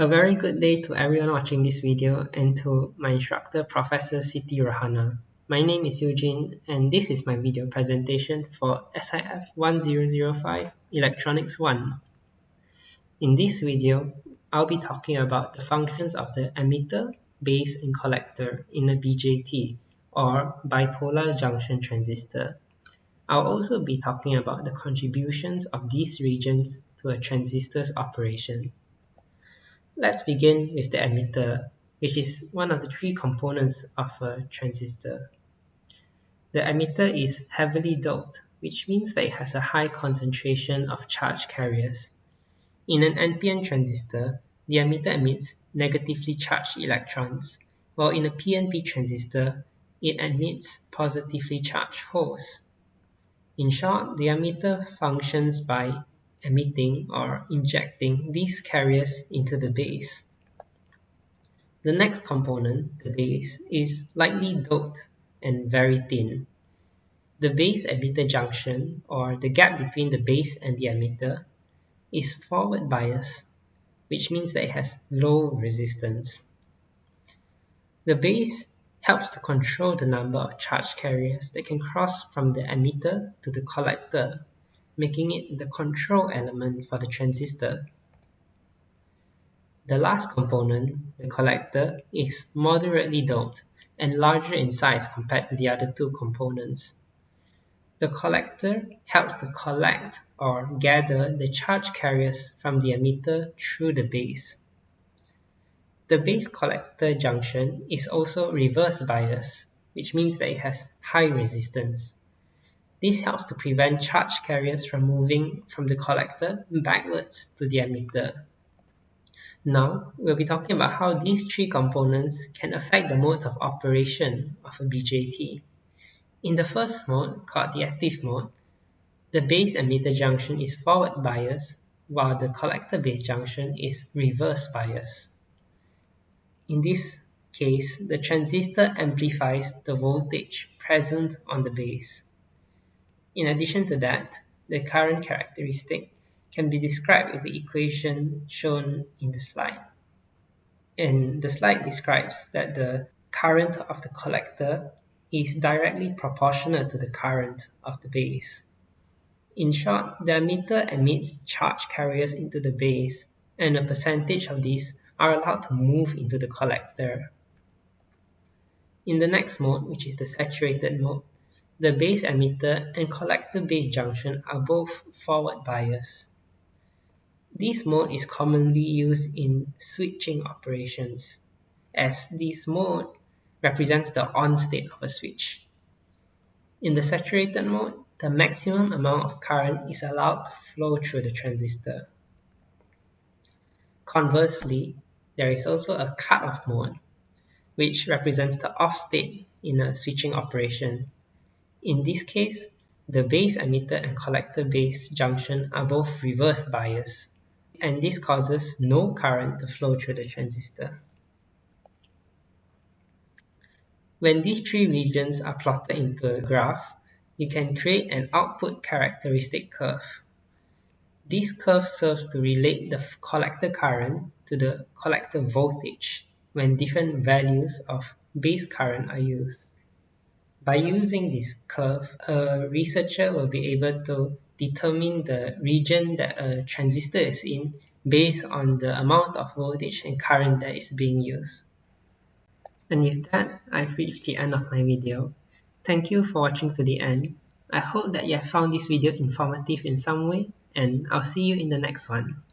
A very good day to everyone watching this video and to my instructor, Professor Siti Rahana. My name is Eugene and this is my video presentation for SIF1005 Electronics 1. In this video, I'll be talking about the functions of the emitter, base, and collector in a BJT or bipolar junction transistor. I'll also be talking about the contributions of these regions to a transistor's operation. Let's begin with the emitter, which is one of the three components of a transistor. The emitter is heavily doped, which means that it has a high concentration of charge carriers. In an NPN transistor, the emitter emits negatively charged electrons, while in a PNP transistor, it emits positively charged holes. In short, the emitter functions by emitting or injecting these carriers into the base. The next component, the base, is lightly doped and very thin. The base emitter junction, or the gap between the base and the emitter, is forward biased, which means that it has low resistance. The base helps to control the number of charge carriers that can cross from the emitter to the collector, making it the control element for the transistor. The last component, the collector, is moderately doped and larger in size compared to the other two components. The collector helps to collect or gather the charge carriers from the emitter through the base. The base collector junction is also reverse bias, which means that it has high resistance. This helps to prevent charge carriers from moving from the collector backwards to the emitter. Now, we'll be talking about how these three components can affect the mode of operation of a BJT. In the first mode, called the active mode, the base emitter junction is forward bias, while the collector base junction is reverse bias. In this case, the transistor amplifies the voltage present on the base. In addition to that, the current characteristic can be described with the equation shown in the slide. And the slide describes that the current of the collector is directly proportional to the current of the base. In short, the emitter emits charge carriers into the base, and a percentage of these are allowed to move into the collector. In the next mode, which is the saturated mode, the base emitter and collector base junction are both forward bias. This mode is commonly used in switching operations, as this mode represents the on state of a switch. In the saturated mode, the maximum amount of current is allowed to flow through the transistor. Conversely, there is also a cutoff mode, which represents the off state in a switching operation. In this case, the base emitter and collector base junction are both reverse bias, and this causes no current to flow through the transistor. When these three regions are plotted into a graph, you can create an output characteristic curve. This curve serves to relate the collector current to the collector voltage when different values of base current are used. By using this curve, a researcher will be able to determine the region that a transistor is in based on the amount of voltage and current that is being used. And with that, I've reached the end of my video. Thank you for watching to the end. I hope that you have found this video informative in some way, and I'll see you in the next one.